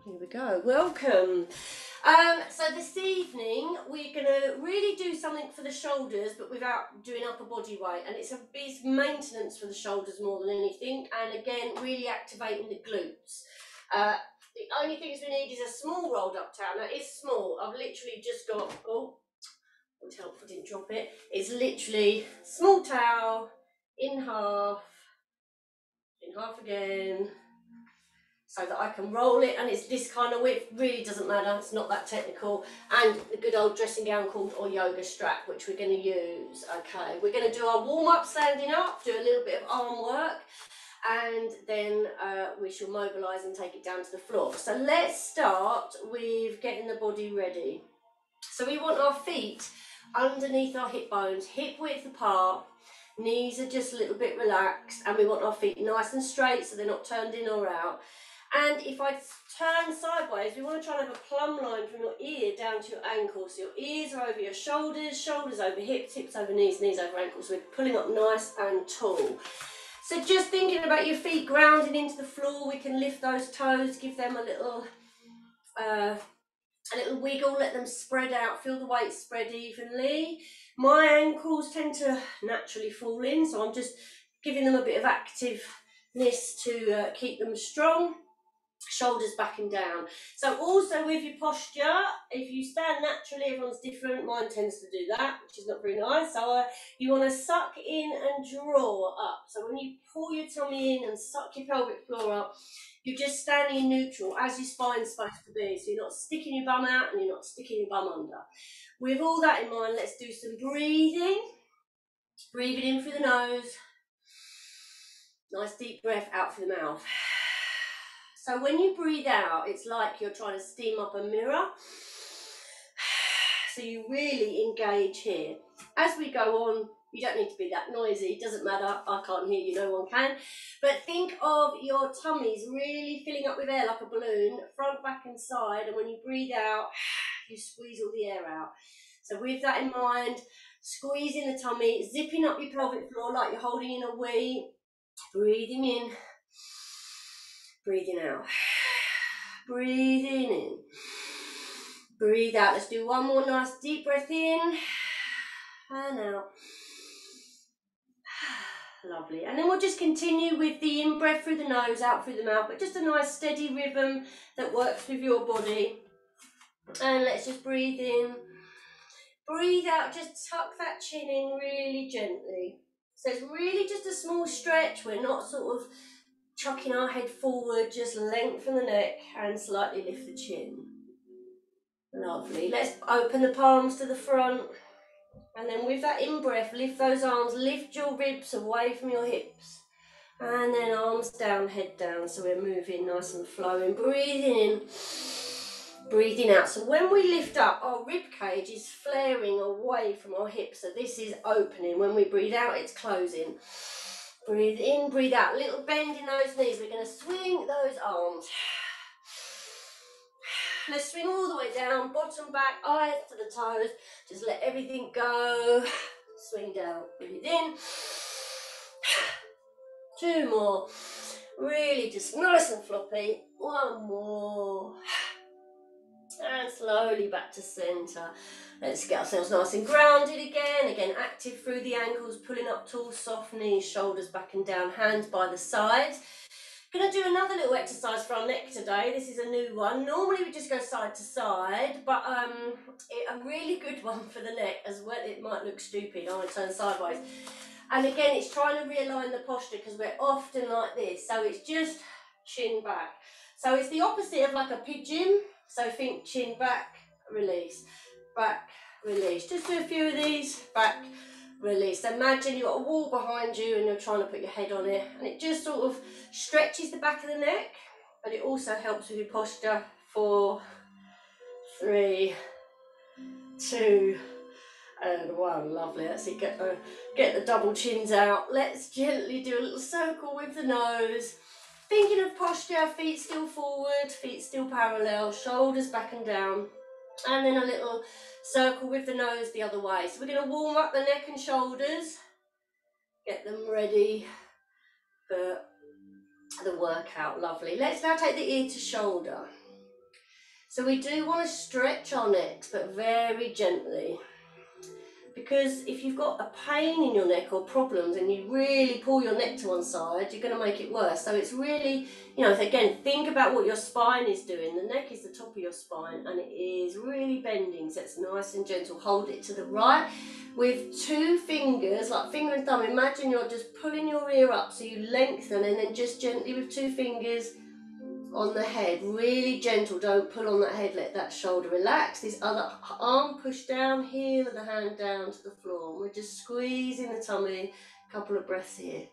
Here we go. Welcome. So this evening we're going to really do something for the shoulders, but without doing upper body weight, and it's maintenance for the shoulders more than anything, and again really activating the glutes. The only things we need is a small rolled up towel. Now it's small. I've literally just got, oh, it would help if I didn't drop it. It's literally small towel in half again, so that I can roll it, and it's this kind of width, really doesn't matter, it's not that technical, and the good old dressing gown cord or yoga strap, which we're going to use. Okay, we're going to do our warm-up standing up, do a little bit of arm work, and then we shall mobilise and take it down to the floor. So let's start with getting the body ready. So we want our feet underneath our hip bones, hip width apart, knees are just a little bit relaxed, and we want our feet nice and straight so they're not turned in or out. And if I turn sideways, we want to try and have a plumb line from your ear down to your ankle. So your ears are over your shoulders, shoulders over hips, hips over knees, knees over ankles. So we're pulling up nice and tall. So just thinking about your feet grounding into the floor, we can lift those toes, give them a little wiggle, let them spread out, feel the weight spread evenly. My ankles tend to naturally fall in, so I'm just giving them a bit of activeness to keep them strong. Shoulders back and down. So also with your posture, if you stand naturally, everyone's different, mine tends to do that, which is not very nice. So you want to suck in and draw up. So when you pull your tummy in and suck your pelvic floor up, you're just standing in neutral as your spine's supposed to be. So you're not sticking your bum out and you're not sticking your bum under. With all that in mind, let's do some breathing. Breathing in through the nose. Nice deep breath out through the mouth. So when you breathe out, it's like you're trying to steam up a mirror. So you really engage here. As we go on, you don't need to be that noisy, it doesn't matter, I can't hear you, no one can. But think of your tummies really filling up with air like a balloon, front, back and side, and when you breathe out, you squeeze all the air out. So with that in mind, squeezing the tummy, zipping up your pelvic floor like you're holding in a wee, breathing in, breathing out, breathing in, breathe out. Let's do one more nice deep breath in and out. Lovely. And then we'll just continue with the in-breath through the nose, out through the mouth, but just a nice steady rhythm that works with your body. And let's just breathe in, breathe out, just tuck that chin in really gently. So it's really just a small stretch, we're not sort of chucking our head forward, just lengthen the neck and slightly lift the chin. Lovely. Let's open the palms to the front, and then with that in-breath, lift those arms, lift your ribs away from your hips, and then arms down, head down, so we're moving nice and flowing. Breathing in, breathing out. So when we lift up, our rib cage is flaring away from our hips, so this is opening. When we breathe out, it's closing. Breathe in, breathe out. Little bend in those knees. We're going to swing those arms. Let's swing all the way down, bottom back, eyes to the toes. Just let everything go. Swing down. Breathe in. Two more. Really just nice and floppy. One more. And slowly back to centre. Let's get ourselves nice and grounded again. Again, active through the ankles, pulling up tall, soft knees, shoulders back and down, hands by the sides. Going to do another little exercise for our neck today. This is a new one. Normally we just go side to side, but a really good one for the neck as well. It might look stupid, I want to turn sideways. And again, it's trying to realign the posture because we're often like this. So it's just chin back. So it's the opposite of like a pigeon. So think chin back, release, back, release. Just do a few of these, back, release. Imagine you've got a wall behind you and you're trying to put your head on it, and it just sort of stretches the back of the neck, but it also helps with your posture. 4, 3, 2, and 1. Lovely. That's it. Get the double chins out. Let's gently do a little circle with the nose. Thinking of posture, feet still forward, feet still parallel, shoulders back and down, and then a little circle with the nose the other way. So we're going to warm up the neck and shoulders, get them ready for the workout. Lovely. Let's now take the ear to shoulder. So we do want to stretch our necks, but very gently. Because if you've got a pain in your neck or problems and you really pull your neck to one side, you're going to make it worse. So it's really, you know, again, think about what your spine is doing. The neck is the top of your spine and it is really bending, so it's nice and gentle. Hold it to the right with 2 fingers, like finger and thumb. Imagine you're just pulling your ear up so you lengthen, and then just gently with 2 fingers on the head, really gentle, don't pull on that head, let that shoulder relax. This other arm push down, heel of the hand down to the floor. And we're just squeezing the tummy, a couple of breaths here.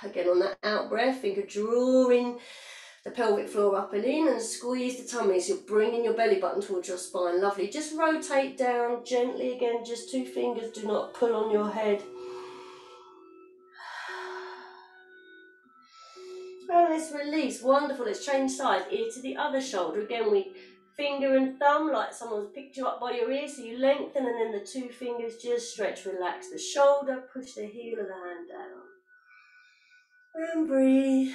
Again, on that out breath, finger drawing the pelvic floor up and in, and squeeze the tummy so you're bringing your belly button towards your spine. Lovely. Just rotate down gently again, just 2 fingers, do not pull on your head. And let's release. Wonderful. Let's change sides. Ear to the other shoulder. Again, we finger and thumb like someone's picked you up by your ear, so you lengthen, and then the 2 fingers just stretch, relax the shoulder, push the heel of the hand down. And breathe.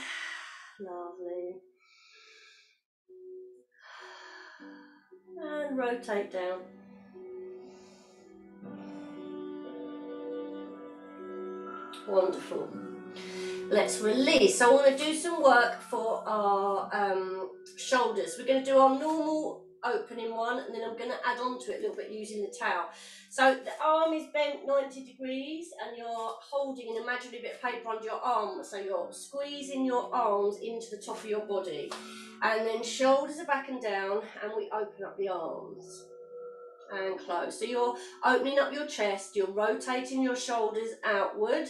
Lovely. And rotate down. Wonderful. Let's release. So I want to do some work for our shoulders. We're going to do our normal opening one, and then I'm going to add on to it a little bit using the towel. So the arm is bent 90 degrees and you're holding an imaginary bit of paper under your arm. So you're squeezing your arms into the top of your body, and then shoulders are back and down, and we open up the arms and close. So you're opening up your chest, you're rotating your shoulders outward,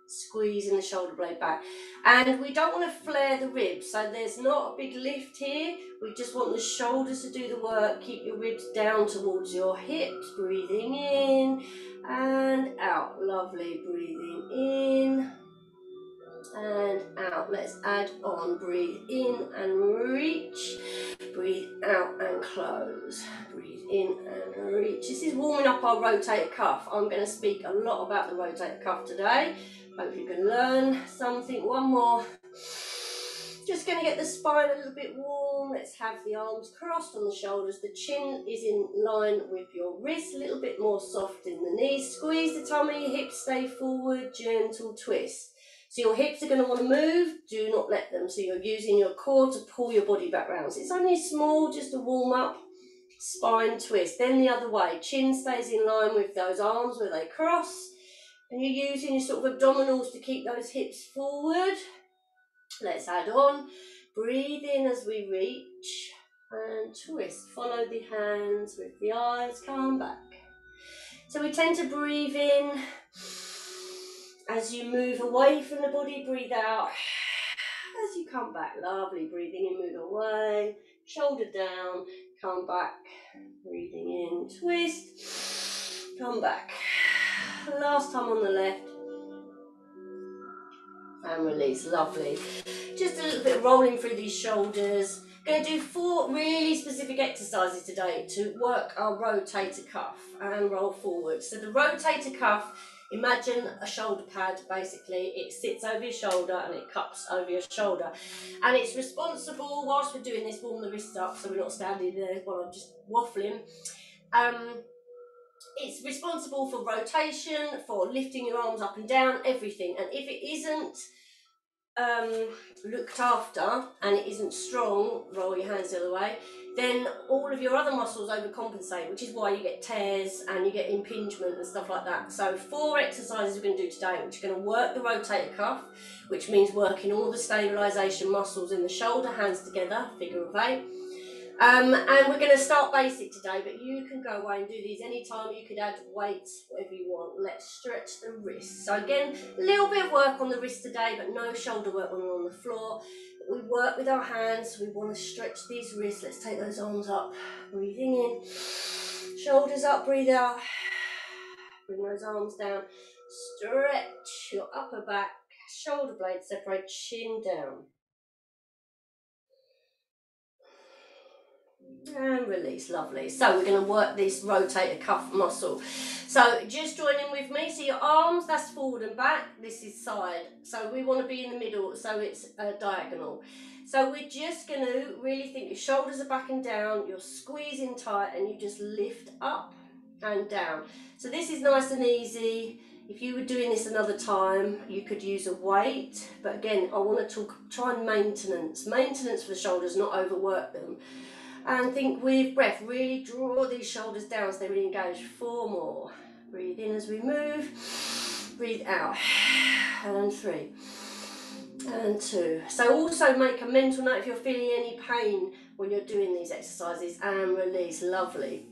squeezing the shoulder blade back, and we don't want to flare the ribs, so there's not a big lift here. We just want the shoulders to do the work. Keep your ribs down towards your hips, breathing in and out. Lovely. Breathing in and out. Let's add on. Breathe in and reach, breathe out and close, breathe in and reach. This is warming up our rotator cuff. I'm going to speak a lot about the rotator cuff today. Hope you can learn something. One more. Just going to get the spine a little bit warm. Let's have the arms crossed on the shoulders. The chin is in line with your wrist, a little bit more soft in the knees. Squeeze the tummy, hips stay forward, gentle twist. So your hips are going to want to move, do not let them. So you're using your core to pull your body back round. So it's only small, just a warm up. Spine twist. Then the other way. Chin stays in line with those arms where they cross. And you're using your sort of abdominals to keep those hips forward. Let's add on. Breathe in as we reach and twist. Follow the hands with the eyes. Come back. So we tend to breathe in. As you move away from the body, breathe out. As you come back, lovely. Breathing in, move away. Shoulder down, come back. Breathing in, twist. Come back. Last time on the left. And release, lovely. Just a little bit of rolling through these shoulders. Going to do 4 really specific exercises today to work our rotator cuff and roll forward. So the rotator cuff, imagine a shoulder pad basically. It sits over your shoulder and it cups over your shoulder. And it's responsible, whilst we're doing this, warm the wrists up so we're not standing there while I'm just waffling. It's responsible for rotation, for lifting your arms up and down, everything. And if it isn't looked after and it isn't strong, roll your hands the other way, then all of your other muscles overcompensate, which is why you get tears and you get impingement and stuff like that. So 4 exercises we're going to do today, which are going to work the rotator cuff, which means working all the stabilisation muscles in the shoulder, hands together, figure of 8. And we're going to start basic today, but you can go away and do these anytime. You could add weights, whatever you want. Let's stretch the wrists. So again, a little bit of work on the wrist today, but no shoulder work when we're on the floor. We work with our hands. We want to stretch these wrists. Let's take those arms up. Breathing in. Shoulders up, breathe out. Bring those arms down. Stretch your upper back. Shoulder blades separate, chin down. And release, lovely. So we're going to work this rotator cuff muscle. So just join in with me. So your arms, that's forward and back. This is side. So we want to be in the middle, so it's diagonal. So we're just going to really think your shoulders are back and down, you're squeezing tight, and you just lift up and down. So this is nice and easy. If you were doing this another time, you could use a weight, but again, I want to try and maintenance for the shoulders, not overwork them. And think with breath, really draw these shoulders down so they really engage. 4 more. Breathe in as we move, breathe out, and 3. And 2. So also make a mental note if you're feeling any pain when you're doing these exercises, and release. Lovely.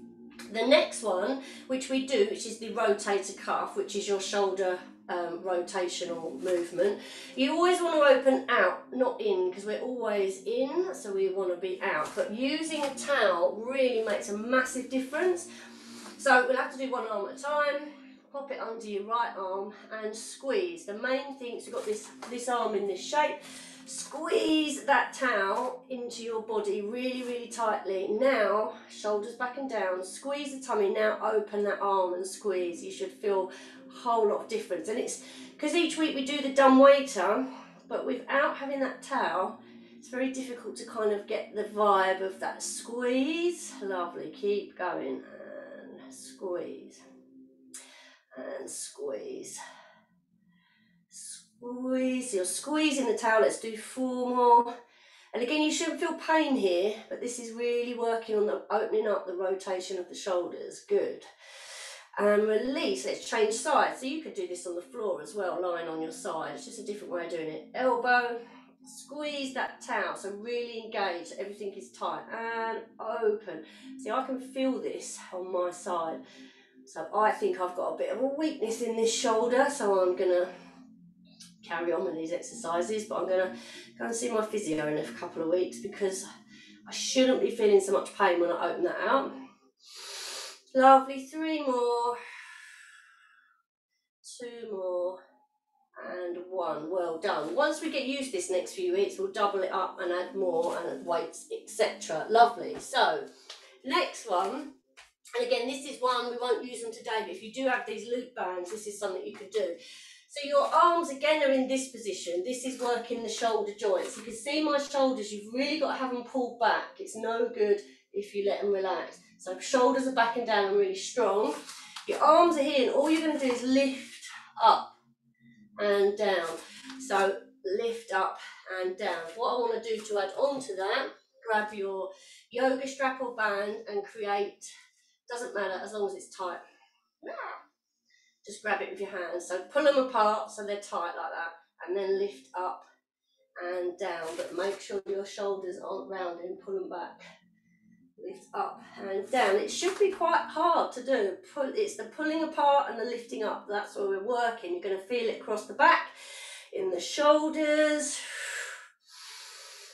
The next one, which we do, which is the rotator cuff, which is your shoulder rotational movement. You always want to open out, not in, because we're always in, so we want to be out. But using a towel really makes a massive difference. So we'll have to do one arm at a time. Pop it under your right arm and squeeze. The main thing is you've got this arm in this shape. Squeeze that towel into your body really, really tightly. Now, shoulders back and down. Squeeze the tummy. Now open that arm and squeeze. You should feel a whole lot of difference. And it's because each week we do the dumb waiter, but without having that towel, it's very difficult to kind of get the vibe of that squeeze. Lovely. Keep going. And squeeze. And squeeze. Squeeze. You're squeezing the towel. Let's do 4 more. And again, you shouldn't feel pain here, but this is really working on the opening up the rotation of the shoulders. Good. And release. Let's change sides. So you could do this on the floor as well, lying on your side. It's just a different way of doing it. Elbow. Squeeze that towel. So really engage. Everything is tight. And open. See, I can feel this on my side. So I think I've got a bit of a weakness in this shoulder, so I'm going to carry on with these exercises, but I'm going to go and see my physio in a couple of weeks because I shouldn't be feeling so much pain when I open that out. Lovely. 3 more. 2 more. And 1. Well done. Once we get used to this next few weeks, we'll double it up and add more and weights, etc. Lovely. So, next one. And again, this is one, we won't use them today, but if you do have these loop bands, this is something you could do. So your arms, again, are in this position. This is working the shoulder joints. You can see my shoulders, you've really got to have them pulled back. It's no good if you let them relax. So shoulders are back and down and really strong. Your arms are here, and all you're going to do is lift up and down. So lift up and down. What I want to do to add on to that, grab your yoga strap or band and create, doesn't matter as long as it's tight. Just grab it with your hands. So pull them apart so they're tight like that, and then lift up and down. But make sure your shoulders aren't rounding. Pull them back. Lift up and down. It should be quite hard to do. It's the pulling apart and the lifting up. That's where we're working. You're going to feel it across the back, in the shoulders.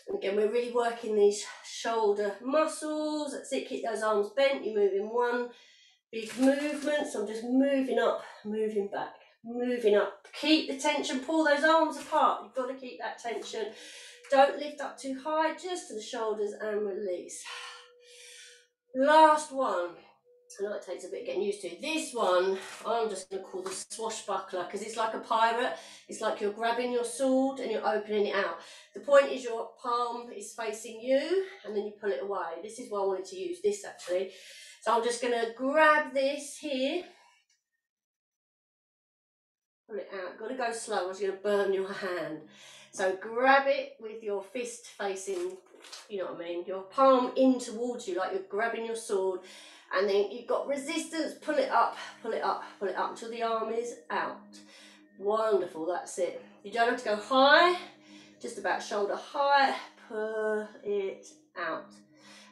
And again, we're really working these shoulder muscles. That's it. Keep those arms bent. You're moving one big movement. So I'm just moving up, moving back, moving up. Keep the tension. Pull those arms apart. You've got to keep that tension. Don't lift up too high, just to the shoulders, and release. Last one. I know it takes a bit getting used to. This one, I'm just going to call the swashbuckler, because it's like a pirate. It's like you're grabbing your sword and you're opening it out. The point is your palm is facing you, and then you pull it away. This is why I wanted to use this, actually. So I'm just going to grab this here. Pull it out. Got to go slow, or it's going to burn your hand. So grab it with your fist facing, you know what I mean, your palm in towards you, like you're grabbing your sword. And then you've got resistance, pull it up, pull it up, pull it up until the arm is out. Wonderful, that's it. You don't have to go high, just about shoulder height, pull it out.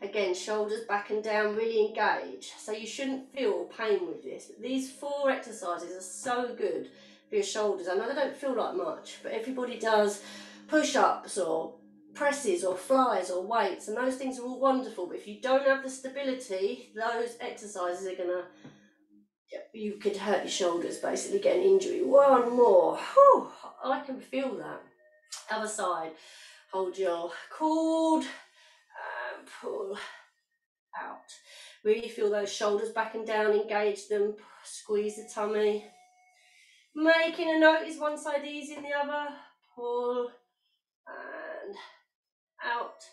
Again, shoulders back and down, really engage. So you shouldn't feel pain with this. But these 4 exercises are so good for your shoulders. I know they don't feel like much, but everybody does push-ups or presses or flies or weights, and those things are all wonderful, but if you don't have the stability, those exercises are gonna, you could hurt your shoulders, basically get an injury. 1 more. Whew, I can feel that. Other side. Hold your cord and pull out. Really feel those shoulders back and down, engage them, squeeze the tummy. Making a note, is one side easy in the other? Pull and out,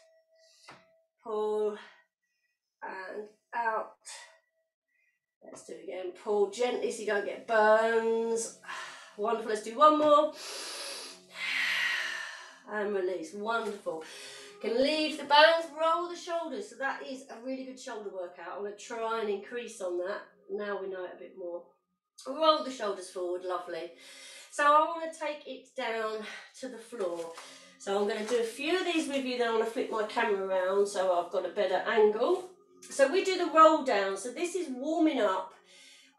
pull, and out. Let's do it again. Pull gently so you don't get burns. Wonderful. Let's do one more. And release. Wonderful. You can leave the bands, roll the shoulders. So that is a really good shoulder workout. I'm going to try and increase on that. Now we know it a bit more. Roll the shoulders forward. Lovely. So I want to take it down to the floor. So I'm going to do a few of these with you. Then I'm going to flip my camera around so I've got a better angle. So we do the roll down. So this is warming up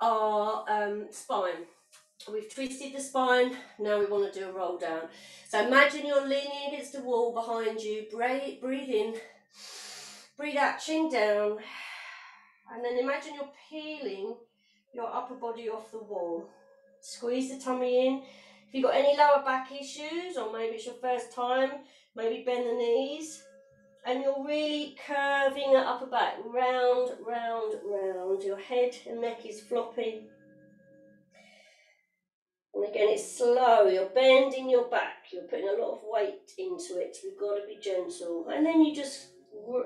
our spine. We've twisted the spine, now we want to do a roll down. So imagine you're leaning against the wall behind you, breathe in, breathe out, chin down, and then imagine you're peeling your upper body off the wall. Squeeze the tummy in. If you've got any lower back issues, or maybe it's your first time, maybe bend the knees. And you're really curving that upper back, round, round, round. Your head and neck is floppy. And again, it's slow. You're bending your back. You're putting a lot of weight into it. We've got to be gentle. And then you just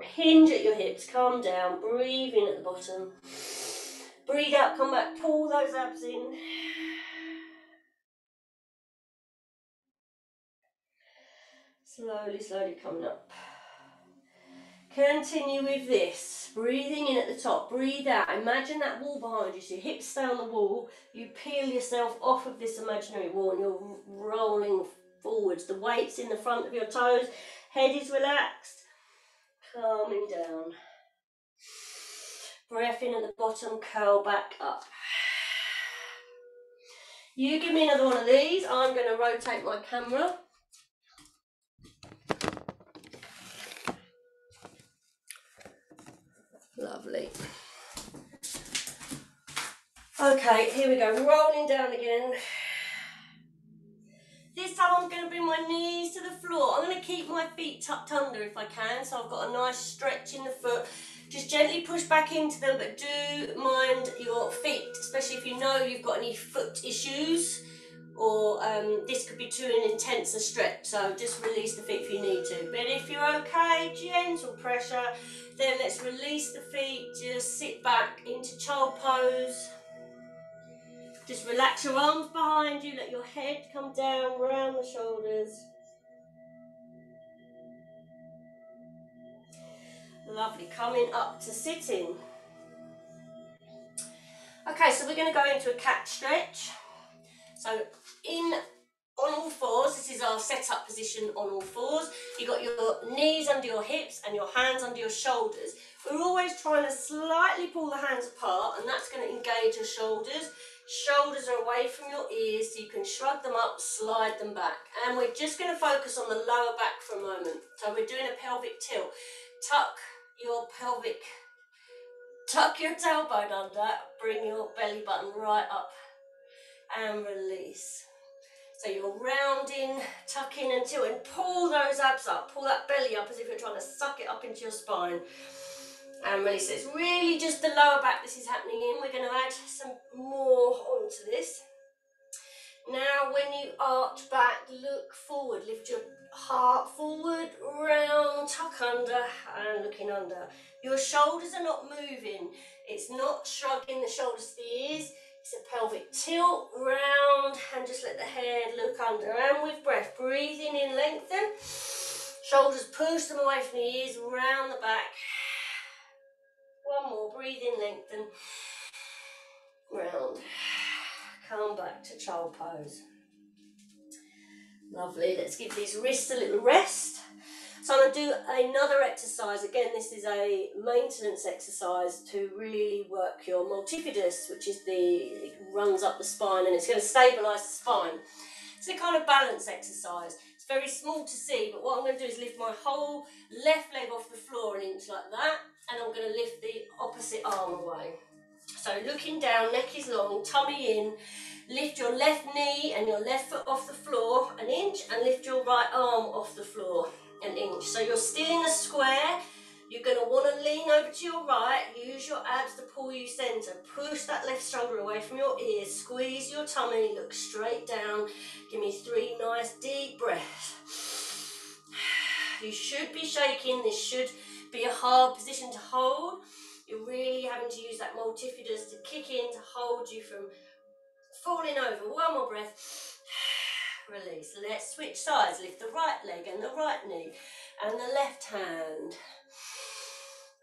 hinge at your hips, calm down, breathe in at the bottom. Breathe out, come back, pull those abs in. Slowly, slowly coming up. Continue with this. Breathing in at the top, breathe out. Imagine that wall behind you. So your hips stay on the wall. You peel yourself off of this imaginary wall and you're rolling forwards. The weight's in the front of your toes. Head is relaxed. Calming down. Breath in at the bottom, curl back up. You give me another one of these. I'm going to rotate my camera. Lovely. Okay, here we go. Rolling down again. This time I'm going to bring my knees to the floor. I'm going to keep my feet tucked under if I can. So I've got a nice stretch in the foot. Just gently push back into them, but do mind your feet, especially if you know you've got any foot issues or this could be too intense a stretch. So just release the feet if you need to. But if you're okay, gentle pressure, then let's release the feet. Just sit back into child pose. Just relax your arms behind you, let your head come down around the shoulders. Lovely, coming up to sitting. Okay, so we're going to go into a cat stretch. So on all fours, this is our set-up position on all fours. You've got your knees under your hips and your hands under your shoulders. We're always trying to slightly pull the hands apart, and that's going to engage your shoulders. Shoulders are away from your ears, so you can shrug them up, slide them back. And we're just going to focus on the lower back for a moment. So we're doing a pelvic tilt. Tuck your tailbone under, bring your belly button right up and release. So you're rounding, tucking and tilting. Pull those abs up, pull that belly up as if you're trying to suck it up into your spine. And release. It's really just the lower back this is happening in. We're going to add some more onto this. Now when you arch back, look forward, lift your heart forward, round, tuck under and looking under. Your shoulders are not moving. It's not shrugging the shoulders to the ears. It's a pelvic tilt, round, and just let the head look under. And with breath, breathing in, lengthen. Shoulders, push them away from the ears, round the back. One more, breathe in, lengthen. Round. Come back to child pose. Lovely, let's give these wrists a little rest. So I'm going to do another exercise. Again, this is a maintenance exercise to really work your multifidus, which is it runs up the spine and it's going to stabilise the spine. It's a kind of balance exercise. It's very small to see, but what I'm going to do is lift my whole left leg off the floor an inch like that, and I'm going to lift the opposite arm away. So looking down, neck is long, tummy in, lift your left knee and your left foot off the floor an inch, and lift your right arm off the floor an inch. So you're still in a square. You're going to want to lean over to your right, use your abs to pull you centre. Push that left shoulder away from your ears, squeeze your tummy, look straight down. Give me 3 nice deep breaths. You should be shaking. This should be a hard position to hold. You're really having to use that multifidus to kick in to hold you from falling over. One more breath. Release. Let's switch sides. Lift the right leg and the right knee and the left hand.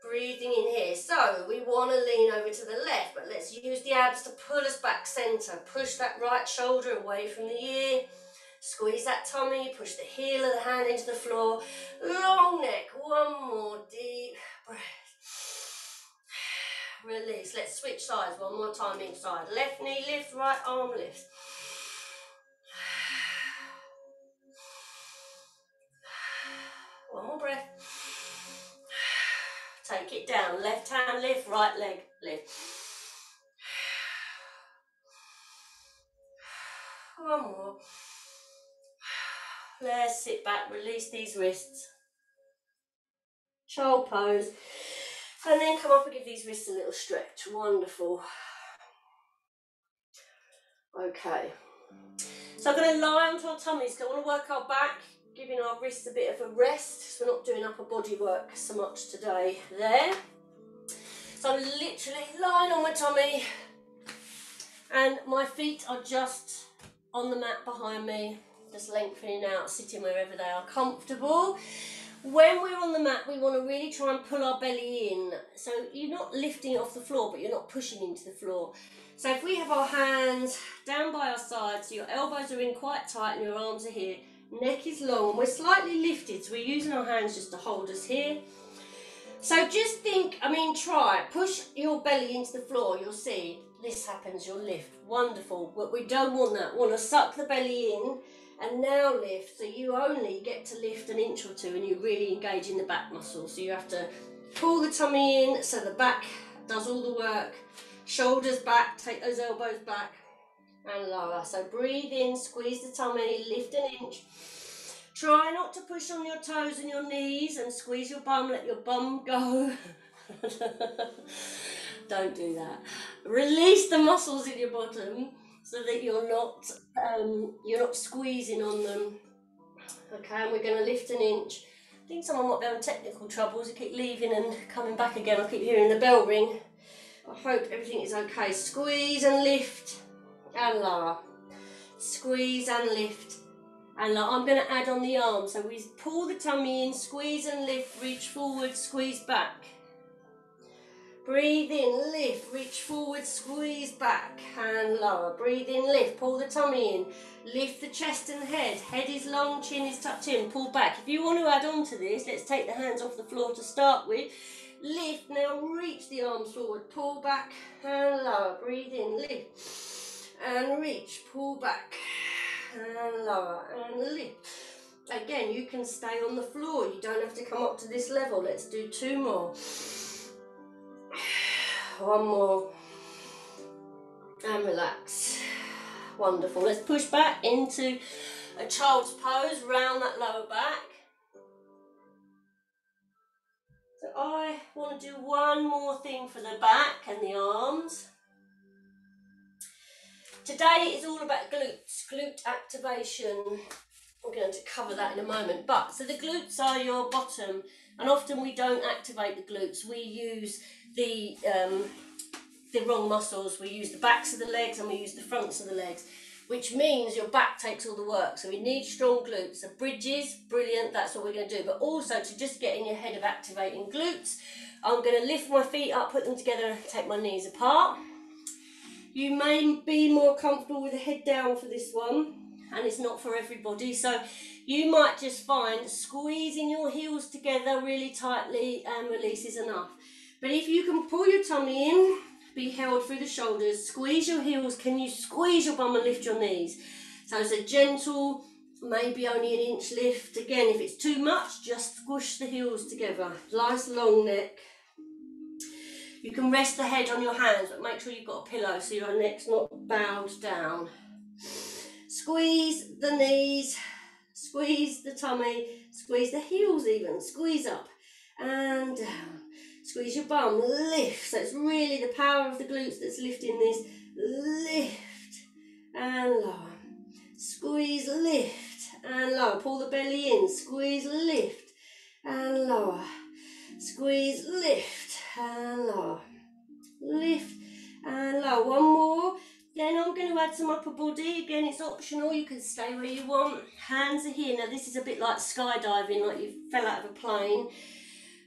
Breathing in here. So we want to lean over to the left, but let's use the abs to pull us back center. Push that right shoulder away from the ear. Squeeze that tummy. Push the heel of the hand into the floor. Long neck. One more deep breath. Release. Let's switch sides one more time each side. Left knee lift, right arm lift. One more breath. Take it down. Left hand lift, right leg lift. One more. Let's sit back, release these wrists. Child pose. And then come up and give these wrists a little stretch. Wonderful. Okay. So I'm going to lie onto our tummies. So I want to work our back, giving our wrists a bit of a rest. So we're not doing upper body work so much today. There. So I'm literally lying on my tummy. And my feet are just on the mat behind me. Just lengthening out, sitting wherever they are comfortable. When we're on the mat, we want to really try and pull our belly in. So you're not lifting it off the floor, but you're not pushing into the floor. So if we have our hands down by our sides, so your elbows are in quite tight and your arms are here, neck is long, and we're slightly lifted, so we're using our hands just to hold us here. So just think, try, push your belly into the floor, you'll see this happens, you'll lift, wonderful. But we don't want that, we want to suck the belly in and now lift, so you only get to lift an inch or two and you really engage in the back muscles. So you have to pull the tummy in so the back does all the work, shoulders back, take those elbows back and lower. So breathe in, squeeze the tummy, lift an inch. Try not to push on your toes and your knees and squeeze your bum, let your bum go. Don't do that. Release the muscles in your bottom so that you're not squeezing on them. Okay, and we're going to lift an inch. I think someone might be having technical troubles. You keep leaving and coming back again. I keep hearing the bell ring. I hope everything is okay. Squeeze and lift and lower. Squeeze and lift. And I'm going to add on the arms. So we pull the tummy in, squeeze and lift, reach forward, squeeze back. Breathe in, lift, reach forward, squeeze back and lower. Breathe in, lift, pull the tummy in, lift the chest and head. Head is long, chin is tucked in, pull back. If you want to add on to this, let's take the hands off the floor to start with. Lift, now reach the arms forward, pull back and lower. Breathe in, lift and reach, pull back and lower and lift. Again, you can stay on the floor, you don't have to come up to this level. Let's do two more. One more and relax. Wonderful. Let's push back into a child's pose, round that lower back. So I want to do one more thing for the back and the arms. Today is all about glutes, glute activation. I'm going to cover that in a moment. But so the glutes are your bottom, and often we don't activate the glutes. We use the wrong muscles. We use the backs of the legs and we use the fronts of the legs, which means your back takes all the work. So we need strong glutes. So bridges, brilliant, that's what we're going to do. But also to just get in your head of activating glutes, I'm going to lift my feet up, put them together and take my knees apart. You may be more comfortable with the head down for this one, and it's not for everybody. So you might just find squeezing your heels together really tightly and release is enough. But if you can pull your tummy in, be held through the shoulders, squeeze your heels, can you squeeze your bum and lift your knees? So it's a gentle, maybe only an inch lift. Again, if it's too much, just squish the heels together. Nice long neck. You can rest the head on your hands, but make sure you've got a pillow so your neck's not bowed down. Squeeze the knees, squeeze the tummy, squeeze the heels even, squeeze up and down. Squeeze your bum, lift. So it's really the power of the glutes that's lifting this. Lift and lower. Squeeze, lift and lower. Pull the belly in, squeeze, lift and lower. Squeeze, lift, and lower. Lift, and lower. One more. Then I'm going to add some upper body. Again, it's optional. You can stay where you want. Hands are here. Now, this is a bit like skydiving, like you fell out of a plane.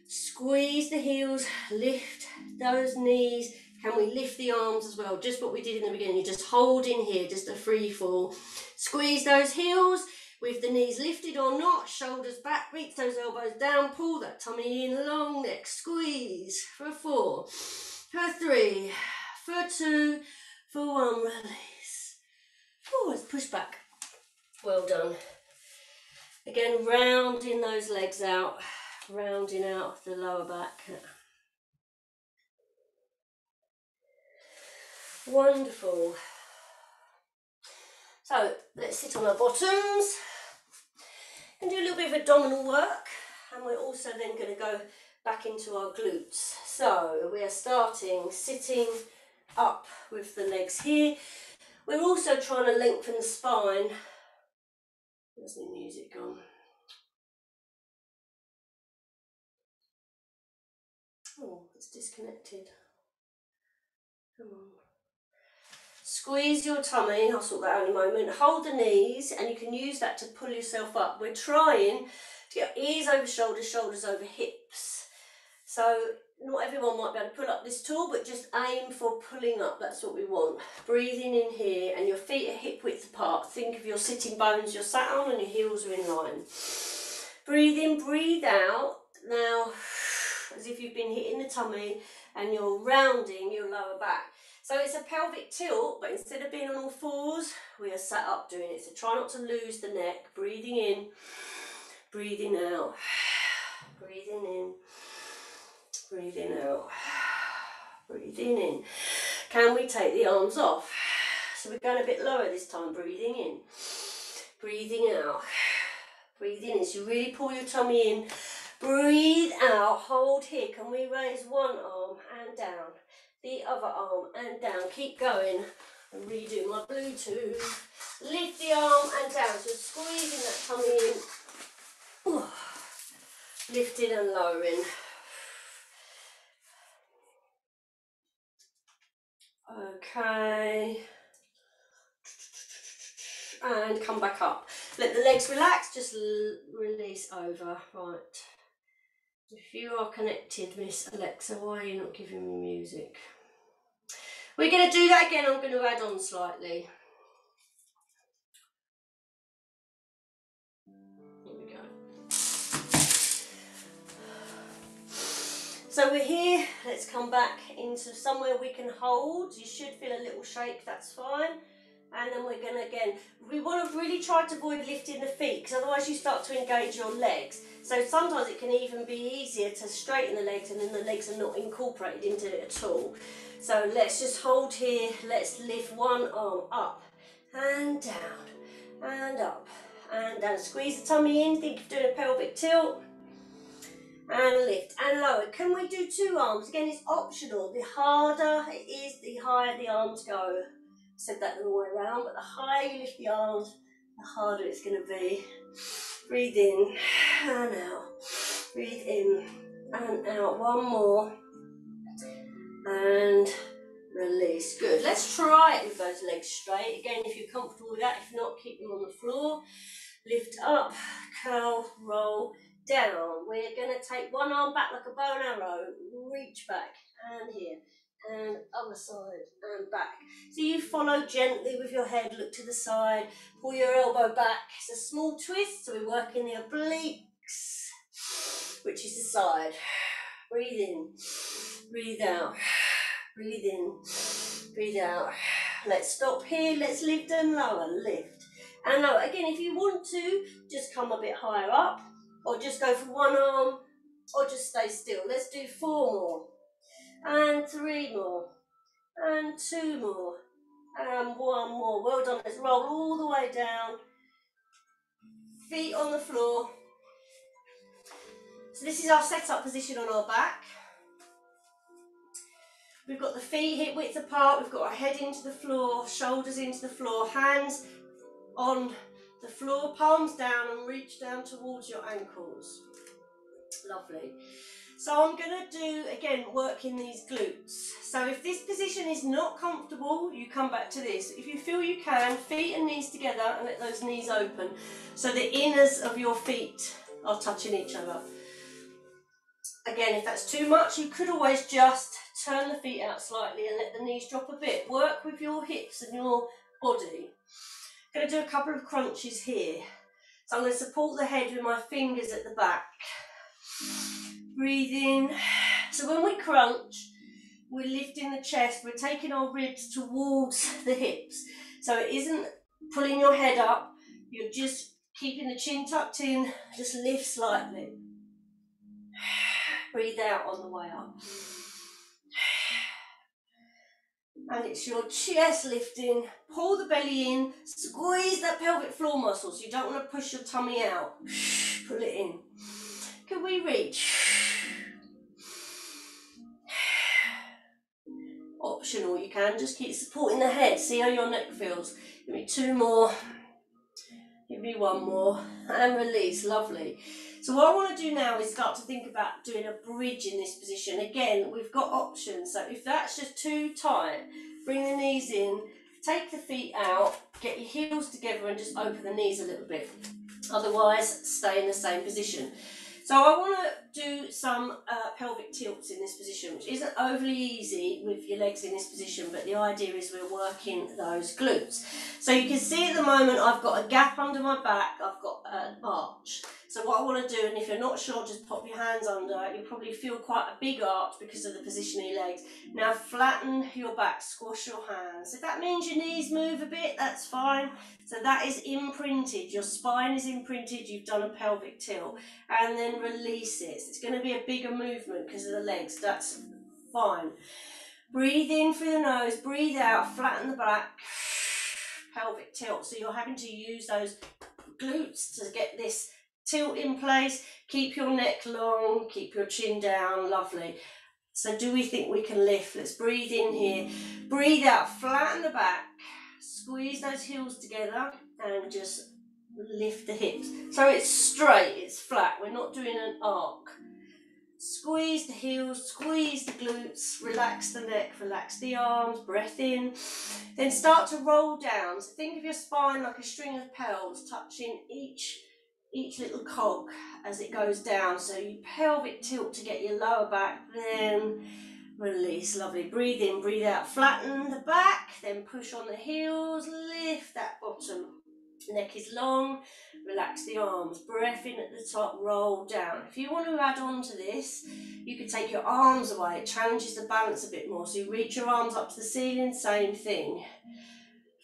Squeeze the heels, lift those knees. Can we lift the arms as well? Just what we did in the beginning. You just hold in here, just a free fall. Squeeze those heels with the knees lifted or not. Shoulders back, reach those elbows down. Pull that tummy in, long neck. Squeeze for 4, for 3, for 2, for 1. Release. Forwards, push back. Well done. Again, rounding those legs out. Rounding out the lower back. Wonderful. So let's sit on our bottoms and do a little bit of abdominal work, and we're also then going to go back into our glutes. So we are starting sitting up with the legs here. We're also trying to lengthen the spine. Where's the music gone? Oh, it's disconnected. Come on. Squeeze your tummy, I'll sort that out in a moment. Hold the knees, and you can use that to pull yourself up. We're trying to get ears over shoulders, shoulders over hips. So not everyone might be able to pull up this tall, but just aim for pulling up. That's what we want. Breathing in here, and your feet are hip width apart. Think of your sitting bones you're sat on, and your heels are in line. Breathe in, breathe out. Now, as if you've been hitting the tummy, and you're rounding your lower back. So it's a pelvic tilt, but instead of being on all fours, we are sat up doing it. So try not to lose the neck. Breathing in, breathing out. Breathing in, breathing out. Breathing in. Can we take the arms off? So we're going a bit lower this time. Breathing in, breathing out. Breathing in. So you really pull your tummy in. Breathe out. Hold here. Can we raise one arm and down? The other arm and down. Keep going. Redo my Bluetooth. Lift the arm and down. So squeezing that tummy in. Ooh. Lifting and lowering. Okay. And come back up. Let the legs relax. Just release over. Right. If you are connected, Miss Alexa, why are you not giving me music? We're going to do that again. I'm going to add on slightly. Here we go. So we're here. Let's come back into somewhere we can hold. You should feel a little shake. That's fine. And then we're going to, again, we want to really try to avoid lifting the feet, because otherwise you start to engage your legs. So sometimes it can even be easier to straighten the legs, and then the legs are not incorporated into it at all. So let's just hold here. Let's lift one arm up and down and up and down. Squeeze the tummy in. Think of doing a pelvic tilt. And lift and lower. Can we do 2 arms? Again, it's optional. The harder it is, the higher the arms go. I said that the wrong way around, but the higher you lift the arms, the harder it's going to be. Breathe in and out. Breathe in and out. One more. And release. Good. Let's try it with those legs straight. Again, if you're comfortable with that. If not, keep them on the floor. Lift up, curl, roll, down. We're going to take one arm back like a bow and arrow. Reach back. And here. And other side and back. So you follow gently with your head, look to the side, pull your elbow back. It's a small twist, so we're working the obliques, which is the side. Breathe in, breathe out, breathe in, breathe out. Let's stop here, let's lift and lower, lift and lower. Again, if you want to, just come a bit higher up, or just go for one arm, or just stay still. Let's do 4 more. And 3 more, and 2 more, and 1 more. Well done. Let's roll all the way down. Feet on the floor. So this is our set-up position on our back. We've got the feet hip width apart. We've got our head into the floor, shoulders into the floor, hands on the floor, palms down, and reach down towards your ankles. Lovely. So I'm going to do, again, working these glutes. So if this position is not comfortable, you come back to this. If you feel you can, feet and knees together and let those knees open. So the inners of your feet are touching each other. Again, if that's too much, you could always just turn the feet out slightly and let the knees drop a bit. Work with your hips and your body. I'm going to do a couple of crunches here. So I'm going to support the head with my fingers at the back. Breathe in. So when we crunch, we're lifting the chest, we're taking our ribs towards the hips. So it isn't pulling your head up, you're just keeping the chin tucked in, just lift slightly. Breathe out on the way up. And it's your chest lifting, pull the belly in, squeeze that pelvic floor muscle, so you don't want to push your tummy out. Pull it in. Can we reach? Optional, you can just keep supporting the head, see how your neck feels. Give me 2 more, give me 1 more, and release. Lovely. So what I want to do now is start to think about doing a bridge in this position. Again, we've got options, so if that's just too tight, bring the knees in, take the feet out, get your heels together and just open the knees a little bit. Otherwise, stay in the same position. So I want to do some pelvic tilts in this position, which isn't overly easy with your legs in this position, but the idea is we're working those glutes. So you can see at the moment I've got a gap under my back, I've got an arch. So what I want to do, and if you're not sure, just pop your hands under, you'll probably feel quite a big arch because of the position of your legs. Now flatten your back, squash your hands. If that means your knees move a bit, that's fine. So that is imprinted, your spine is imprinted, you've done a pelvic tilt. And then release it. So it's going to be a bigger movement because of the legs, that's fine. Breathe in through the nose, breathe out, flatten the back, pelvic tilt. So you're having to use those glutes to get this tilt in place. Keep your neck long, keep your chin down, lovely. So do we think we can lift? Let's breathe in here, breathe out, flatten the back, squeeze those heels together and just lift the hips. So it's straight, it's flat, we're not doing an arc. Squeeze the heels, squeeze the glutes, relax the neck, relax the arms, breath in. Then start to roll down. So think of your spine like a string of pearls touching each little cog as it goes down. So you pelvic tilt to get your lower back, then release. Lovely. Breathe in, breathe out, flatten the back, then push on the heels, lift that bottom. Neck is long, relax the arms, breath in at the top, roll down. If you want to add on to this, you could take your arms away, it challenges the balance a bit more. So you reach your arms up to the ceiling, same thing.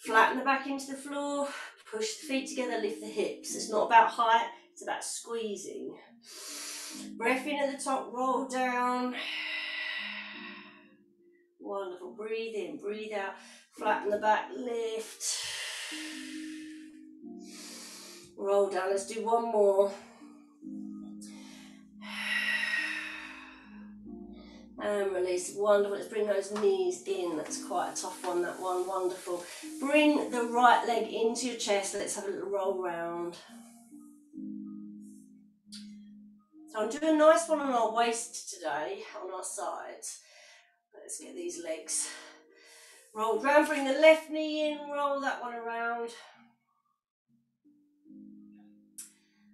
Flatten the back into the floor, push the feet together, lift the hips. It's not about height, it's about squeezing. Breath in at the top, roll down. Wonderful, breathe in, breathe out, flatten the back, lift. Roll down, let's do 1 more. And release, wonderful. Let's bring those knees in. That's quite a tough one, that one, wonderful. Bring the right leg into your chest. Let's have a little roll round. So I'm doing a nice one on our waist today, on our sides. Let's get these legs rolled round. Bring the left knee in, roll that one around.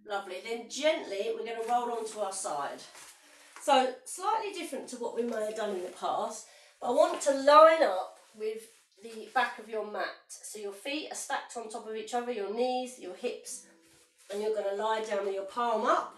Lovely. Then gently, we're going to roll onto our side. So slightly different to what we may have done in the past. I want to line up with the back of your mat. So your feet are stacked on top of each other, your knees, your hips, and you're going to lie down with your palm up.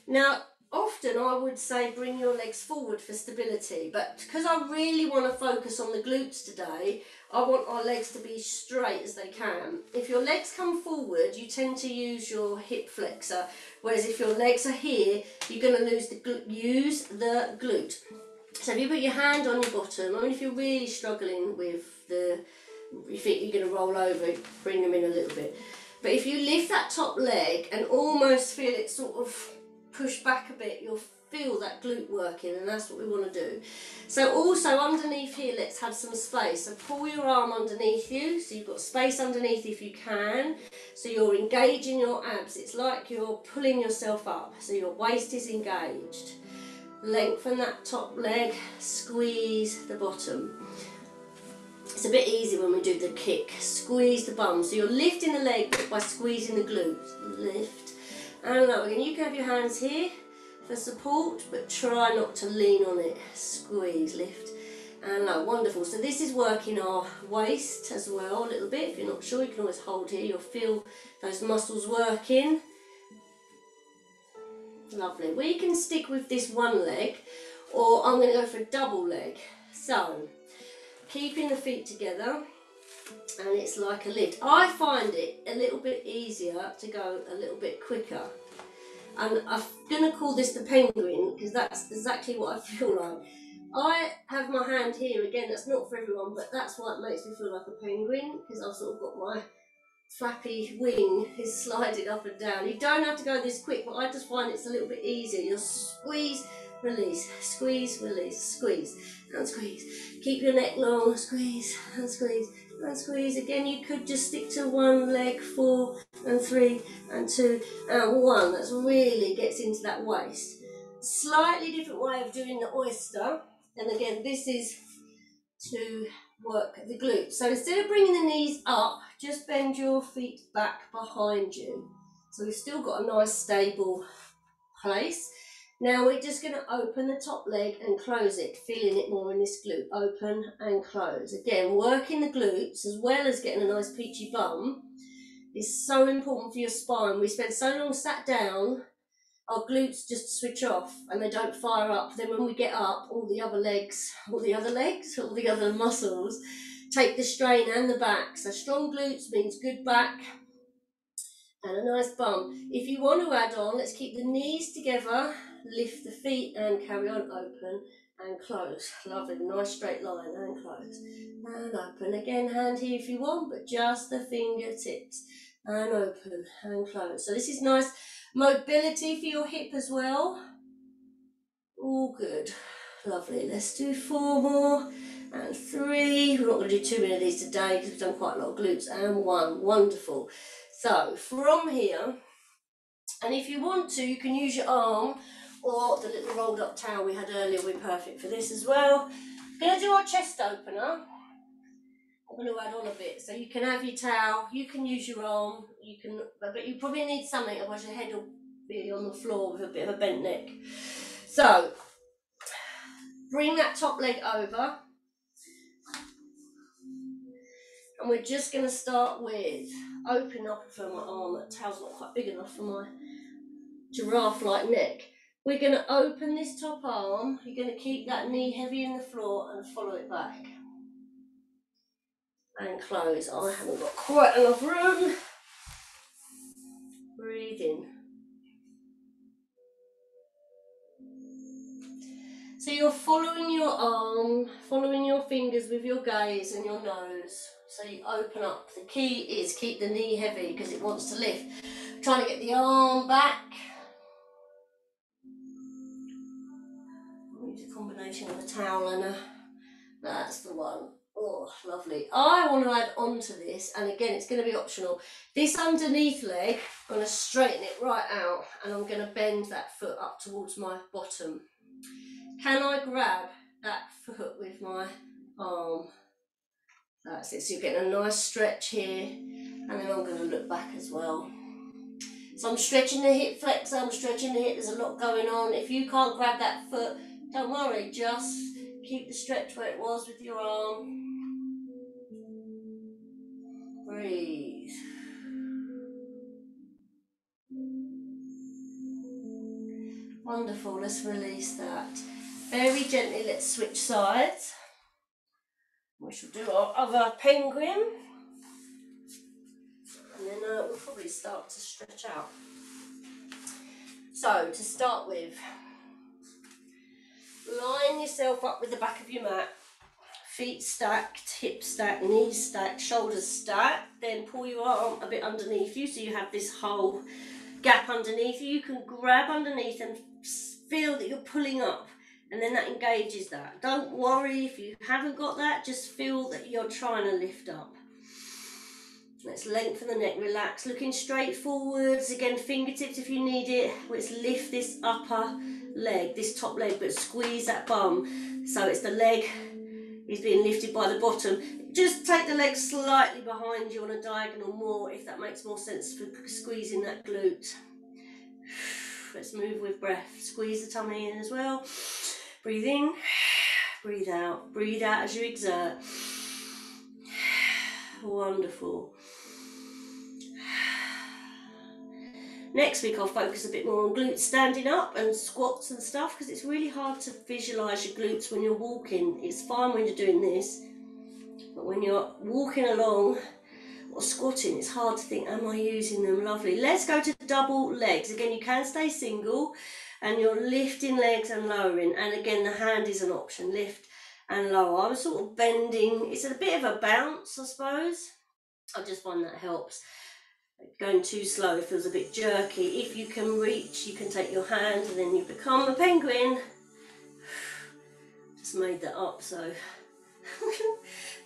Now, often I would say bring your legs forward for stability, but because I really want to focus on the glutes today, I want our legs to be straight as they can. If your legs come forward, you tend to use your hip flexor, whereas if your legs are here, you're going to use the glute. So if you put your hand on your bottom, I mean, if you're really struggling with your feet, you're going to roll over, bring them in a little bit. But if you lift that top leg and almost feel it sort of push back a bit, you'll feel that glute working, and that's what we want to do. So also underneath here, let's have some space. So pull your arm underneath you, so you've got space underneath if you can. So you're engaging your abs. It's like you're pulling yourself up, so your waist is engaged. Lengthen that top leg, squeeze the bottom. It's a bit easy when we do the kick. Squeeze the bum. So you're lifting the leg by squeezing the glutes. Lift and lower. Again, you can have your hands here for support, but try not to lean on it. Squeeze, lift and lower. Wonderful. So this is working our waist as well a little bit. If you're not sure, you can always hold here. You'll feel those muscles working. Lovely. We can stick with this one leg, or I'm going to go for a double leg. So keeping the feet together, and it's like a lift. I find it a little bit easier to go a little bit quicker, and I'm going to call this the penguin because that's exactly what I feel like. I have my hand here, again that's not for everyone, but that's why it makes me feel like a penguin, because I've sort of got my flappy wing is sliding up and down. You don't have to go this quick, but I just find it's a little bit easier. You'll squeeze, release, squeeze, release, squeeze and squeeze. Keep your neck long, squeeze and squeeze and squeeze. Again, you could just stick to one leg, 4 and 3 and 2 and 1. That really gets into that waist. Slightly different way of doing the oyster, and again this is to work the glutes. So instead of bringing the knees up, just bend your feet back behind you. So we've still got a nice stable place. Now we're just going to open the top leg and close it, feeling it more in this glute. Open and close. Again, working the glutes as well as getting a nice peachy bum is so important for your spine. We spend so long sat down, our glutes just switch off and they don't fire up. Then when we get up, all the other muscles take the strain and the back. So strong glutes means good back and a nice bum. If you want to add on, let's keep the knees together, lift the feet and carry on. Open and close. Lovely, nice straight line and close and open. Again, hand here if you want, but just the fingertips and open and close. So this is nice mobility for your hip as well. All good. Lovely. Let's do 4 more and 3. We're not going to do too many of these today because we've done quite a lot of glutes, and 1. Wonderful. So from here, and if you want to, you can use your arm or the little rolled up towel we had earlier. We're perfect for this as well. We're going to do our chest opener. I'm going to add on a bit, so you can have your towel, you can use your arm, you can, but you probably need something, otherwise your head will be on the floor with a bit of a bent neck. So bring that top leg over, and we're just going to start with opening up for my arm. That towel's not quite big enough for my giraffe-like neck. We're going to open this top arm, you're going to keep that knee heavy in the floor and follow it back. And close. I haven't got quite enough room. Breathe in. So you're following your arm, following your fingers with your gaze and your nose. So you open up. The key is keep the knee heavy because it wants to lift. Trying to get the arm back. Use a combination of a towel and a... That's the one. Oh, lovely. I want to add on to this, and again, it's going to be optional. This underneath leg, I'm going to straighten it right out, and I'm going to bend that foot up towards my bottom. Can I grab that foot with my arm? That's it. So you're getting a nice stretch here, and then I'm going to look back as well. So I'm stretching the hip flexor, I'm stretching the hip. There's a lot going on. If you can't grab that foot, don't worry. Just keep the stretch where it was with your arm. Breathe. Wonderful, let's release that. Very gently, let's switch sides. We shall do our other penguin. And then we'll probably start to stretch out. So, to start with, line yourself up with the back of your mat. Feet stacked, hips stacked, knees stacked, shoulders stacked. Then pull your arm a bit underneath you so you have this whole gap underneath you. You can grab underneath and feel that you're pulling up, and then that engages that. Don't worry if you haven't got that, just feel that you're trying to lift up. Let's lengthen the neck, relax, looking straight forwards. Again, fingertips if you need it. Let's lift this upper leg, this top leg, but squeeze that bum. So it's the leg is being lifted by the bottom. Just take the leg slightly behind you on a diagonal more, if that makes more sense for squeezing that glute. Let's move with breath. Squeeze the tummy in as well. Breathe in, breathe out as you exert. Wonderful. Next week I'll focus a bit more on glutes standing up and squats and stuff, because it's really hard to visualise your glutes when you're walking. It's fine when you're doing this, but when you're walking along or squatting, it's hard to think, am I using them? Lovely. Let's go to double legs. Again, you can stay single, and you're lifting legs and lowering, and again the hand is an option, lift and lower. I'm sort of bending, it's a bit of a bounce, I suppose. I just find that helps. Going too slow feels a bit jerky. If you can reach, you can take your hand and then you become a penguin. Just made that up, so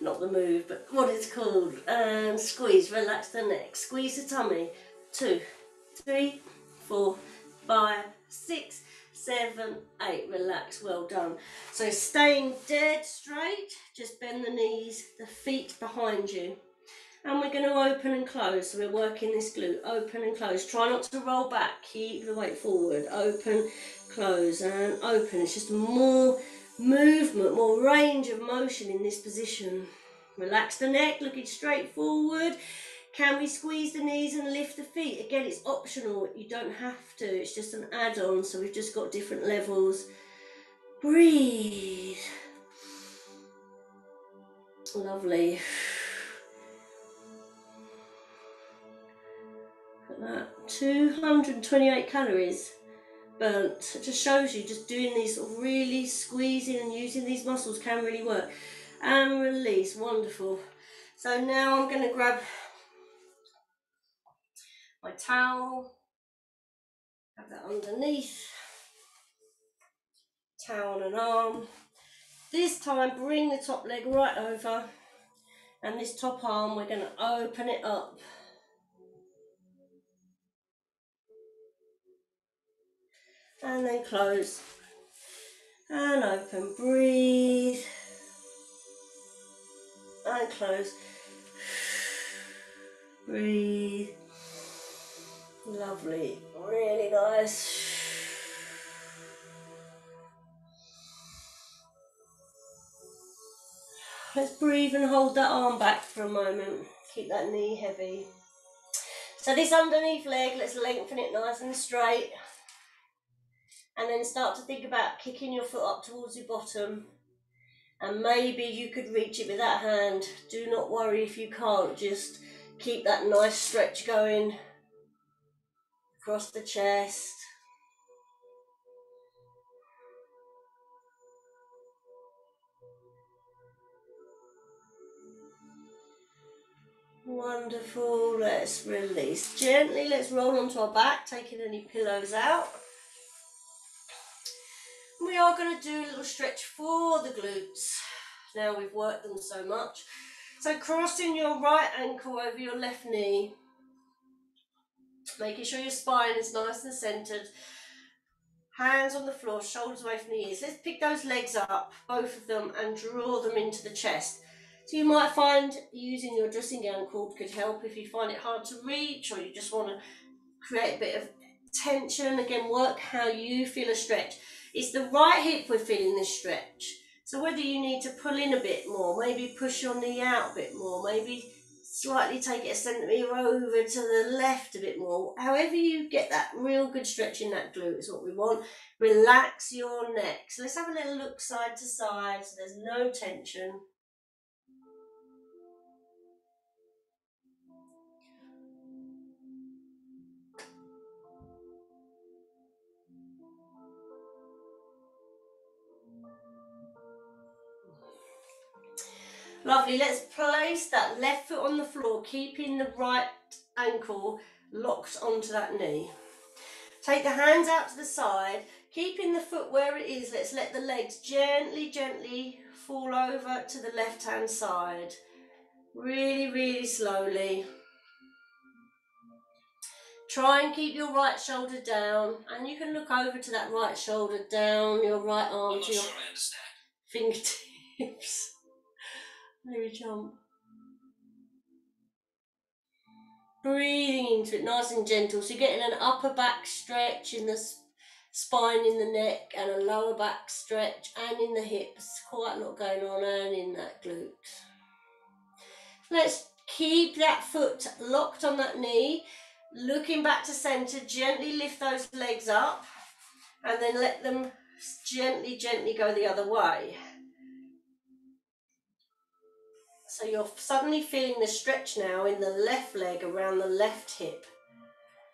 not the move, but what it's called. And squeeze, relax the neck, squeeze the tummy. 2, 3, 4, 5, 6, 7, 8. Relax, well done. So staying dead straight, just bend the knees, the feet behind you. And we're going to open and close, so we're working this glute, open and close. Try not to roll back, keep the weight forward, open, close and open. It's just more movement, more range of motion in this position. Relax the neck, looking straight forward. Can we squeeze the knees and lift the feet? Again, it's optional, you don't have to, it's just an add-on, so we've just got different levels. Breathe. Lovely. That 228 calories burnt. It just shows you just doing these sort of really squeezing and using these muscles can really work. And release, wonderful. So now I'm going to grab my towel, have that underneath, towel and arm. This time bring the top leg right over, and this top arm we're going to open it up. And then close and open, breathe and close, breathe. Lovely, really nice. Let's breathe and hold that arm back for a moment, keep that knee heavy. So this underneath leg, let's lengthen it nice and straight. And then start to think about kicking your foot up towards your bottom. And maybe you could reach it with that hand. Do not worry if you can't, just keep that nice stretch going across the chest. Wonderful, let's release. Gently, let's roll onto our back, taking any pillows out. We are going to do a little stretch for the glutes. Now we've worked them so much. So crossing your right ankle over your left knee. Making sure your spine is nice and centered. Hands on the floor, shoulders away from the ears. Let's pick those legs up, both of them, and draw them into the chest. So you might find using your dressing gown cord could help if you find it hard to reach, or you just want to create a bit of tension. Again, work how you feel a stretch. It's the right hip we're feeling this stretch. So whether you need to pull in a bit more, maybe push your knee out a bit more, maybe slightly take it a centimetre over to the left a bit more. However you get that real good stretch in that glute is what we want. Relax your neck. So let's have a little look side to side so there's no tension. Lovely, let's place that left foot on the floor, keeping the right ankle locked onto that knee. Take the hands out to the side, Keeping the foot where it is, let's let the legs gently, gently fall over to the left-hand side. Really, really slowly. Try and keep your right shoulder down, and you can look over to that right shoulder, down your right arm to your fingertips. Maybe jump. Breathing into it nice and gentle, so you're getting an upper back stretch in the spine, in the neck, and a lower back stretch, and in the hips. Quite a lot going on, and in that glute. Let's keep that foot locked on that knee, looking back to center. Gently lift those legs up, and then let them gently, gently go the other way. So you're suddenly feeling the stretch now in the left leg around the left hip,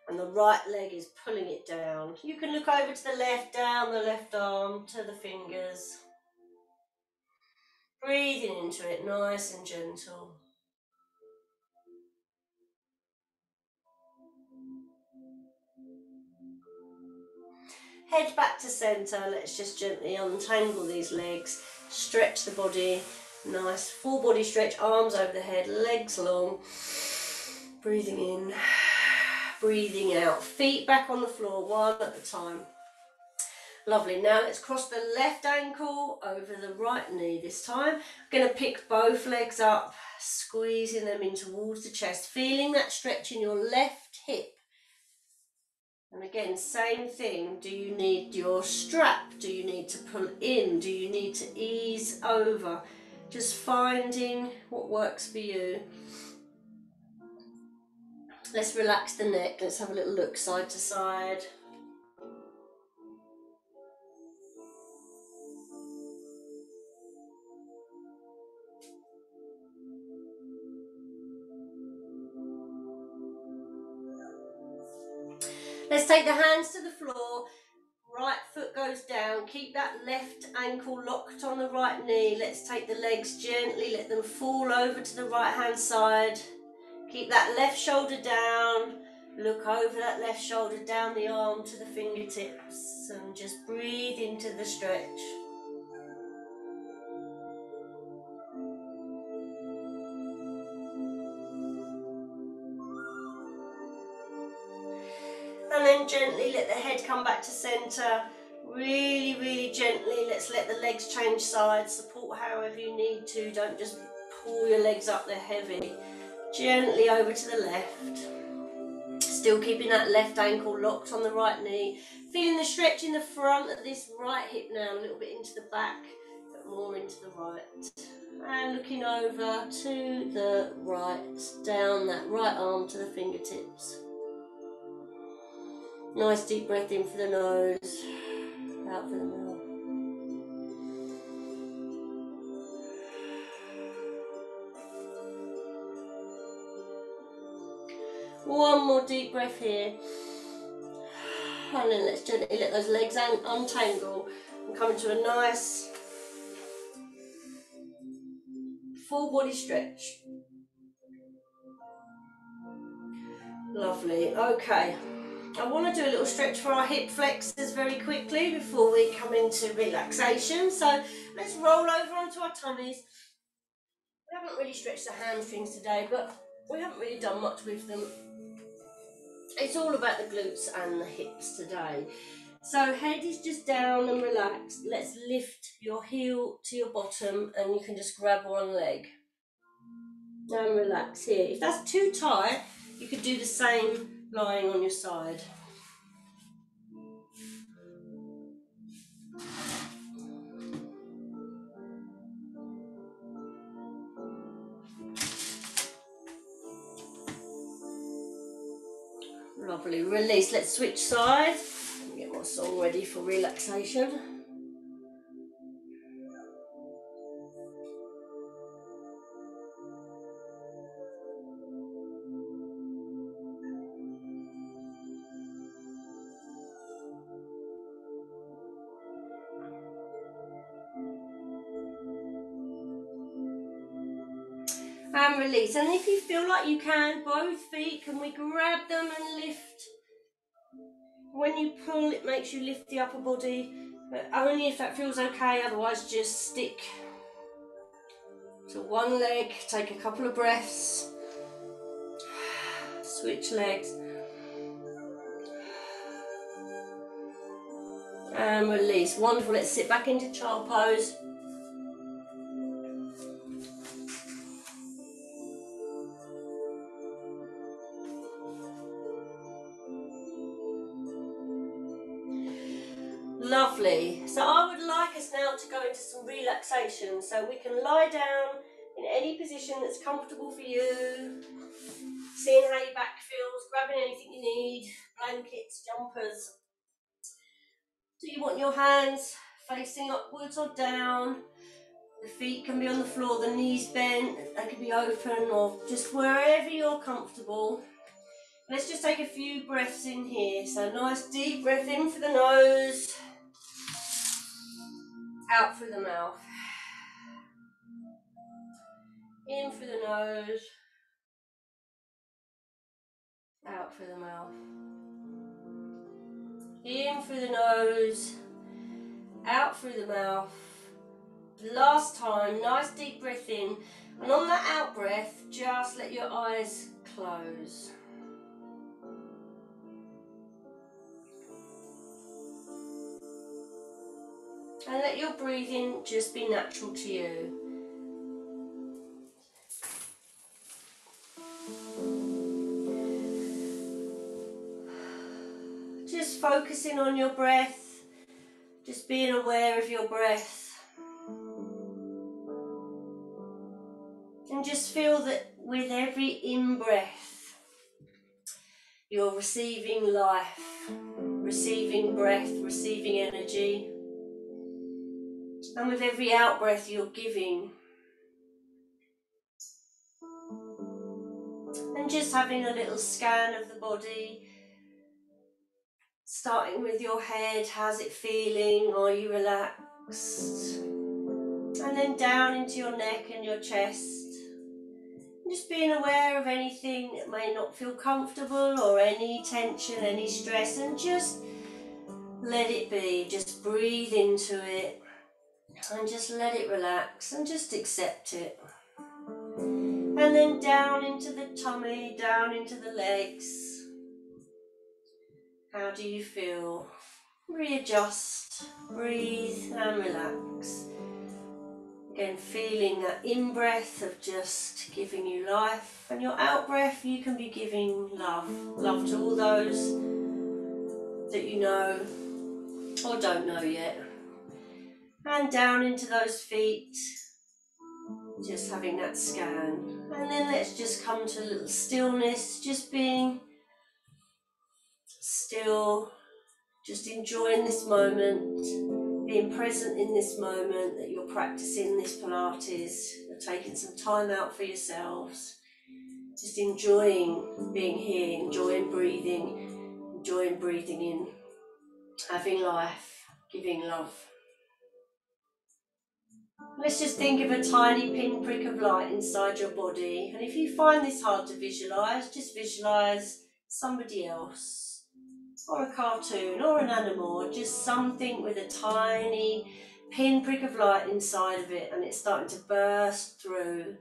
and the right leg is pulling it down. You can look over to the left, down the left arm to the fingers. Breathing into it, nice and gentle. Head back to center. Let's just gently untangle these legs, stretch the body. Nice full body stretch, arms over the head, legs long. Breathing in, breathing out. Feet back on the floor, one at a time. Lovely. Now let's cross the left ankle over the right knee this time. I'm going to pick both legs up, squeezing them in towards the chest, feeling that stretch in your left hip. And again, same thing. Do you need your strap? Do you need to pull in? Do you need to ease over? Just finding what works for you. Let's relax the neck. Let's have a little look side to side. Let's take the hands to the floor. Right foot goes down. Keep that left ankle locked on the right knee. Let's take the legs gently. Let them fall over to the right hand side. Keep that left shoulder down. Look over that left shoulder, down the arm to the fingertips, and just breathe into the stretch. And then gently let the head come back to center. Really, really gently. Let's let the legs change sides. Support however you need to. Don't just pull your legs up, they're heavy. Gently over to the left. Still keeping that left ankle locked on the right knee. Feeling the stretch in the front of this right hip now, a little bit into the back, but more into the right. And looking over to the right, down that right arm to the fingertips. Nice deep breath in for the nose, out for the mouth. One more deep breath here. And then let's gently let those legs untangle and come into a nice full body stretch. Lovely. Okay. I want to do a little stretch for our hip flexors very quickly before we come into relaxation. So let's roll over onto our tummies. We haven't really stretched the hamstrings today, but we haven't really done much with them. It's all about the glutes and the hips today. So head is just down and relaxed. Let's lift your heel to your bottom, and you can just grab one leg. And relax here. If that's too tight, you could do the same lying on your side. Lovely. Release. Let's switch sides. Get my song ready for relaxation. And release. And if you feel like you can, both feet, can we grab them and lift? When you pull, it makes you lift the upper body, but only if that feels okay, otherwise just stick to one leg, take a couple of breaths, switch legs, and release. Wonderful, let's sit back into child pose. Lovely. So I would like us now to go into some relaxation. So we can lie down in any position that's comfortable for you. Seeing how your back feels, grabbing anything you need, blankets, jumpers. Do you want your hands facing upwards or down? The feet can be on the floor, the knees bent, they can be open, or just wherever you're comfortable. Let's just take a few breaths in here. So nice deep breath in through the nose, out through the mouth. In through the nose, out through the mouth. In through the nose, out through the mouth. Last time, nice deep breath in, and on that out breath, just let your eyes close. And let your breathing just be natural to you. Just focusing on your breath, just being aware of your breath. And just feel that with every in-breath, you're receiving life, receiving breath, receiving energy. And with every out-breath, you're giving. And just having a little scan of the body, starting with your head. How's it feeling? Are you relaxed? And then down into your neck and your chest. Just being aware of anything that may not feel comfortable, or any tension, any stress, and just let it be. Just breathe into it and just let it relax and just accept it. And then down into the tummy, down into the legs. How do you feel? Readjust, breathe and relax. Again, feeling that in-breath of just giving you life, and your out-breath, you can be giving love. Love to all those that you know or don't know yet. And down into those feet, just having that scan. And then let's just come to a little stillness, just being still, just enjoying this moment, being present in this moment that you're practicing this Pilates. You're taking some time out for yourselves, just enjoying being here, enjoying breathing in, having life, giving love. Let's just think of a tiny pinprick of light inside your body, and if you find this hard to visualise, just visualise somebody else, or a cartoon, or an animal, or just something with a tiny pinprick of light inside of it, and it's starting to burst through,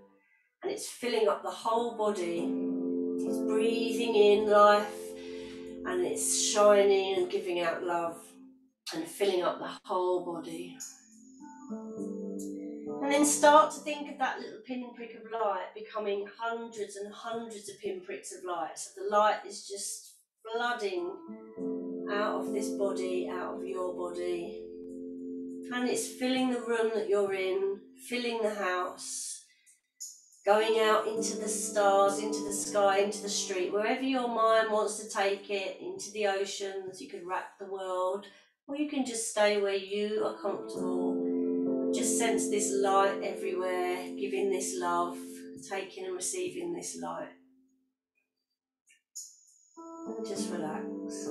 and it's filling up the whole body. It's breathing in life, and it's shining and giving out love, and filling up the whole body. And then start to think of that little pinprick of light becoming hundreds and hundreds of pinpricks of light. So the light is just flooding out of this body, out of your body. And it's filling the room that you're in, filling the house, going out into the stars, into the sky, into the street, wherever your mind wants to take it, into the oceans. You can wrap the world, or you can just stay where you are comfortable. Just sense this light everywhere, giving this love, taking and receiving this light. And just relax.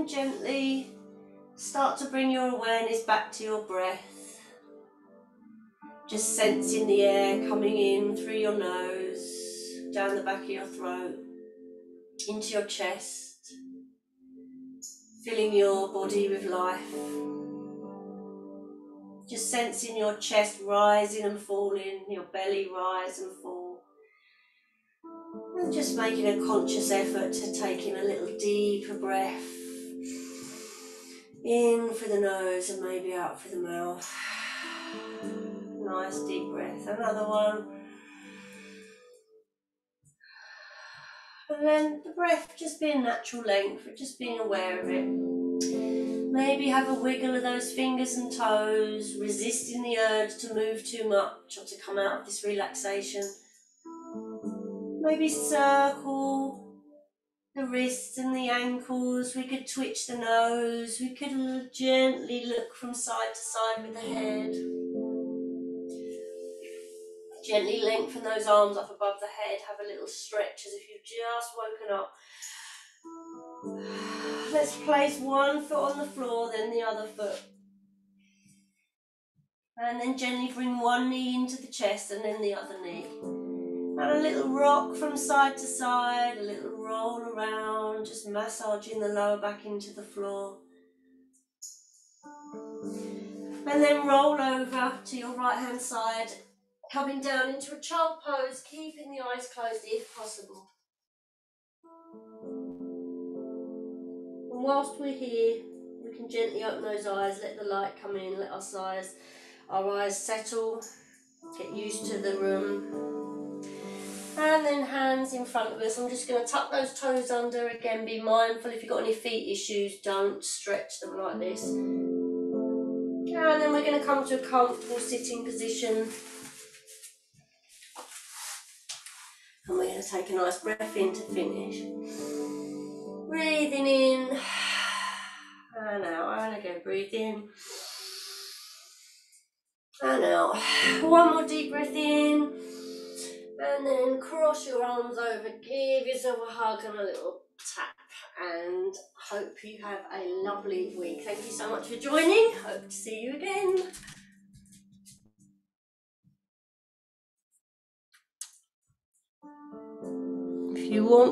then gently start to bring your awareness back to your breath. Just sensing the air coming in through your nose, down the back of your throat, into your chest, filling your body with life. Just sensing your chest rising and falling, your belly rise and fall. And just making a conscious effort to take in a little deeper breath. In through the nose and maybe out through the mouth. Nice deep breath. Another one. And then the breath just being natural length, just being aware of it. Maybe have a wiggle of those fingers and toes, resisting the urge to move too much or to come out of this relaxation. Maybe circle the wrists and the ankles. We could twitch the nose. We could gently look from side to side with the head. Gently lengthen those arms up above the head. Have a little stretch as if you've just woken up. Let's place one foot on the floor, then the other foot. And then gently bring one knee into the chest and then the other knee. And a little rock from side to side, a little roll around, just massaging the lower back into the floor. And then roll over to your right hand side, coming down into a child pose, keeping the eyes closed if possible. And whilst we're here, we can gently open those eyes, let the light come in, let our eyes settle, get used to the room. And then hands in front of us. I'm just going to tuck those toes under. Again, be mindful if you've got any feet issues, don't stretch them like this. And then we're going to come to a comfortable sitting position. And we're going to take a nice breath in to finish. Breathing in. And out. And again, breathe in. And out. One more deep breath in. And then cross your arms over. Give yourself a hug and a little tap. And hope you have a lovely week. Thank you so much for joining. Hope to see you again. If you want